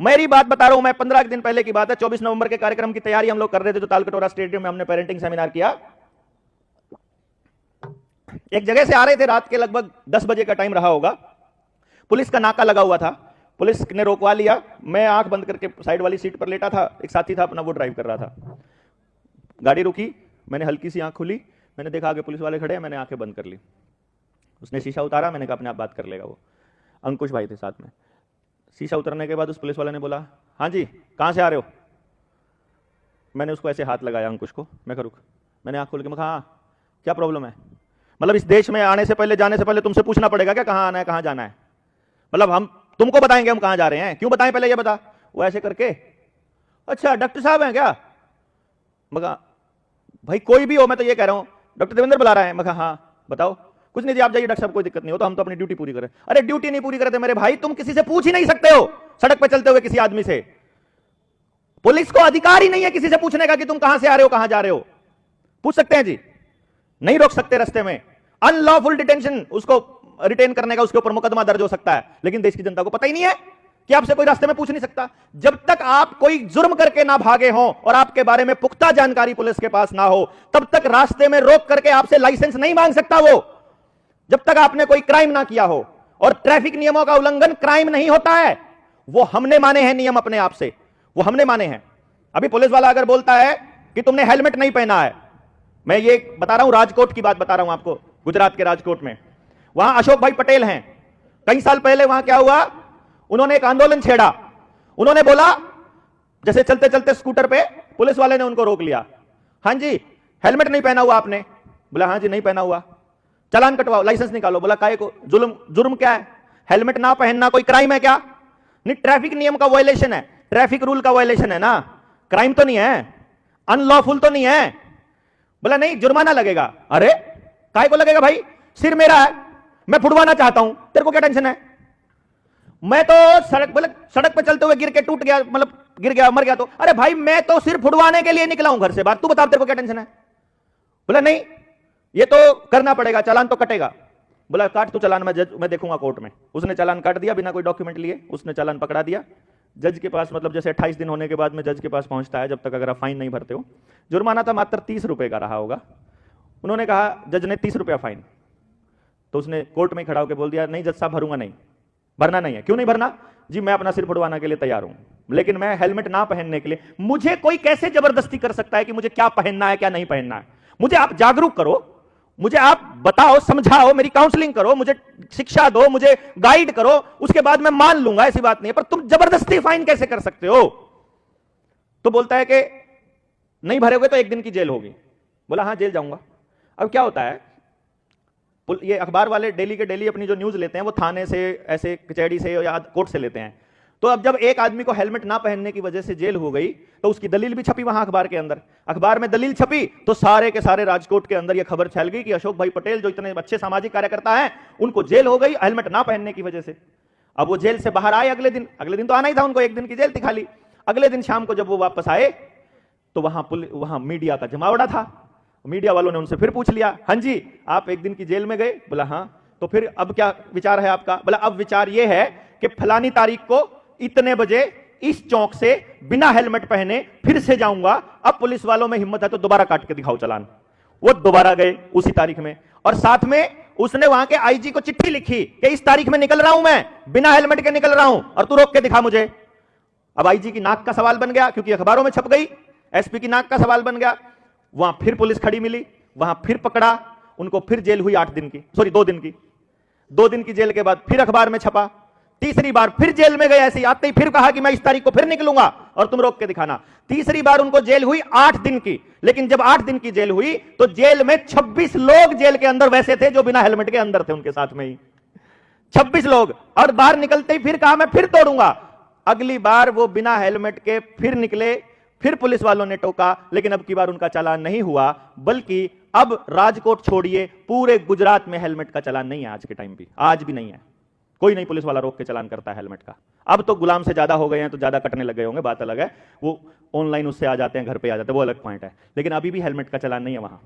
मेरी बात बता रहा हूं मैं, 15 दिन पहले की बात है, 24 नवंबर के कार्यक्रम की तैयारी हम लोग कर रहे थे, जो तालकटोरा स्टेडियम में हमने पेरेंटिंग सेमिनार किया। एक जगह से आ रहे थे, रात के लगभग 10 बजे का टाइम रहा होगा। पुलिस का नाका लगा हुआ था, पुलिस ने रोकवा लिया। मैं आंख बंद करके साइड वाली सीट पर लेटा था, एक साथी था अपना, वो ड्राइव कर रहा था। गाड़ी रुकी, मैंने हल्की सी आंख खोली, मैंने देखा आगे पुलिस वाले खड़े हैं, मैंने आंखें बंद कर ली। उसने शीशा उतारा, मैंने कहा अपने आप बात कर लेगा वो। अंकुश भाई थे साथ में। शीशा उतरने के बाद उस पुलिस वाले ने बोला, हाँ जी कहाँ से आ रहे हो? मैंने उसको ऐसे हाथ लगाया अंकुश को, मैं रुक। मैंने आंख खोल के, मैं कहा हाँ क्या प्रॉब्लम है? मतलब इस देश में आने से पहले, जाने से पहले तुमसे पूछना पड़ेगा क्या कहाँ आना है कहाँ जाना है? मतलब हम तुमको बताएंगे हम कहाँ जा रहे हैं, क्यों बताएं पहले ये बता। वो ऐसे करके, अच्छा डॉक्टर साहब हैं क्या? मगा भाई कोई भी हो, मैं तो ये कह रहा हूं डॉक्टर देवेंद्र बुला रहा है। मैं कहा हाँ बताओ। कुछ नहीं जी आप जाइए डॉक्टर साहब, कोई दिक्कत नहीं हो, तो हम तो अपनी ड्यूटी पूरी करें। अरे ड्यूटी नहीं पूरी करते मेरे भाई, तुम किसी से पूछ ही नहीं सकते हो सड़क पर चलते हुए किसी आदमी से। पुलिस को अधिकार ही नहीं है किसी से पूछने का कि तुम कहां से आ रहे हो कहां जा रहे हो। पूछ सकते हैं जी, नहीं रोक सकते रास्ते में। अनलॉफुल डिटेंशन, उसको रिटेन करने का उसके ऊपर मुकदमा दर्ज हो सकता है। लेकिन देश की जनता को पता ही नहीं है कि आपसे कोई रास्ते में पूछ नहीं सकता। जब तक आप कोई जुर्म करके ना भागे हो और आपके बारे में पुख्ता जानकारी पुलिस के पास ना हो, तब तक रास्ते में रोक करके आपसे लाइसेंस नहीं मांग सकता वो, जब तक आपने कोई क्राइम ना किया हो। और ट्रैफिक नियमों का उल्लंघन क्राइम नहीं होता है, वो हमने माने हैं नियम अपने आप से, वो हमने माने हैं। अभी पुलिस वाला अगर बोलता है कि तुमने हेलमेट नहीं पहना है, मैं ये बता रहा हूं, राजकोट की बात बता रहा हूं आपको, गुजरात के राजकोट में, वहां अशोक भाई पटेल हैं। कई साल पहले वहां क्या हुआ, उन्होंने एक आंदोलन छेड़ा। उन्होंने बोला, जैसे चलते चलते स्कूटर पे पुलिस वाले ने उनको रोक लिया, हाँ जी हेलमेट नहीं पहना हुआ आपने? बोला हाँ जी नहीं पहना हुआ। चालान कटवाओ, लाइसेंस निकालो। बोला काहे को? जुर्म क्या है? हेलमेट ना पहनना कोई क्राइम है क्या? नहीं, ट्रैफिक नियम का वायलेशन है, ट्रैफिक रूल का वायलेशन है ना, क्राइम तो नहीं है, अनलॉफुल तो नहीं है। बोला नहीं जुर्माना लगेगा। अरे काहे को लगेगा भाई, सिर मेरा है, मैं फुड़वाना चाहता हूं, तेरे को क्या टेंशन है? मैं तो सड़क पे चलते हुए गिर के टूट गया, मतलब गिर गया मर गया तो, अरे भाई मैं तो सिर्फ फुड़वाने के लिए निकला हूं घर से बाहर, तू बता तेरे को क्या टेंशन है? बोला नहीं ये तो करना पड़ेगा, चालान तो कटेगा। बोला काट तू चालान, मैं देखूंगा कोर्ट में। उसने चालान काट दिया बिना कोई डॉक्यूमेंट लिए, उसने चालान पकड़ा दिया। जज के पास, मतलब जैसे 28 दिन होने के बाद में जज के पास पहुंचता है, जब तक अगर आप फाइन नहीं भरते हो। जुर्माना था मात्र 30 रुपए का रहा होगा। उन्होंने कहा, जज ने 30 रुपया फाइन, तो उसने कोर्ट में खड़ा होकर बोल दिया, नहीं जज साहब भरूंगा नहीं, भरना नहीं है। क्यों नहीं भरना? जी मैं अपना सिर फुड़वाने के लिए तैयार हूं, लेकिन मैं हेलमेट ना पहनने के लिए, मुझे कोई कैसे जबरदस्ती कर सकता है कि मुझे क्या पहनना है क्या नहीं पहनना है? मुझे आप जागरूक करो, मुझे आप बताओ, समझाओ, मेरी काउंसलिंग करो, मुझे शिक्षा दो, मुझे गाइड करो, उसके बाद मैं मान लूंगा, ऐसी बात नहीं है। पर तुम जबरदस्ती फाइन कैसे कर सकते हो? तो बोलता है कि नहीं भरोगे तो 1 दिन की जेल होगी। बोला हाँ जेल जाऊंगा। अब क्या होता है, ये अखबार वाले डेली के डेली अपनी जो न्यूज लेते हैं वो थाने से, ऐसे कचहरी से या कोर्ट से लेते हैं। तो अब जब एक आदमी को हेलमेट ना पहनने की वजह से जेल हो गई, तो उसकी दलील भी छपी वहां अखबार के अंदर। अखबार में दलील छपी तो सारे के सारे राजकोट के अंदर यह खबर फैल गई कि अशोक भाई पटेल जो इतने अच्छे सामाजिक कार्यकर्ता हैं, उनको जेल हो गई हेलमेट ना पहनने की वजह से। अब वो जेल से बाहर आए अगले दिन तो आना ही था उनको, 1 दिन की जेल थी खाली। अगले दिन शाम को जब वो वापस आए तो वहां मीडिया का जमावड़ा था। मीडिया वालों ने उनसे फिर पूछ लिया, हाँ जी आप 1 दिन की जेल में गए? बोला हाँ। तो फिर अब क्या विचार है आपका? बोला अब विचार यह है कि फलानी तारीख को इतने बजे इस चौक से बिना हेलमेट पहने फिर से जाऊंगा। अब पुलिस वालों में हिम्मत है तो दोबारा काट के दिखाओ चालान। वो दोबारा गए उसी तारीख में, और साथ में उसने वहां के आईजी को चिट्ठी लिखी कि इस तारीख में निकल रहा हूं, मैं बिना हेलमेट के निकल रहा हूं और तू रोक के दिखा मुझे। अब आईजी की नाक का सवाल बन गया, क्योंकि अखबारों में छप गई। एसपी की नाक का सवाल बन गया। वहां फिर पुलिस खड़ी मिली, वहां फिर पकड़ा उनको, फिर जेल हुई 2 दिन की। 2 दिन की जेल के बाद फिर अखबार में छपा। तीसरी बार फिर जेल में गए, ऐसे ही आते ही फिर कहा कि मैं इस तारीख को फिर निकलूंगा और तुम रोक के दिखाना। तीसरी बार उनको जेल हुई 8 दिन की। लेकिन जब 8 दिन की जेल हुई तो जेल में 26 लोग जेल के अंदर वैसे थे जो बिना हेलमेट के अंदर थे, उनके साथ में ही 26 लोग। और बाहर निकलते ही फिर कहा मैं फिर तोड़ूंगा। अगली बार वो बिना हेलमेट के फिर निकले, फिर पुलिस वालों ने टोका, लेकिन अब की बार उनका चालान नहीं हुआ। बल्कि अब राजकोट छोड़िए, पूरे गुजरात में हेलमेट का चालान नहीं है आज के टाइम भी, आज भी नहीं है। कोई नहीं पुलिस वाला रोक के चालान करता है हेलमेट का। अब तो गुलाम से ज्यादा हो गए हैं तो ज्यादा कटने लग गए होंगे, बात अलग है। वो ऑनलाइन उससे आ जाते हैं, घर पे आ जाते हैं, वो अलग पॉइंट है। लेकिन अभी भी हेलमेट का चालान नहीं है वहां।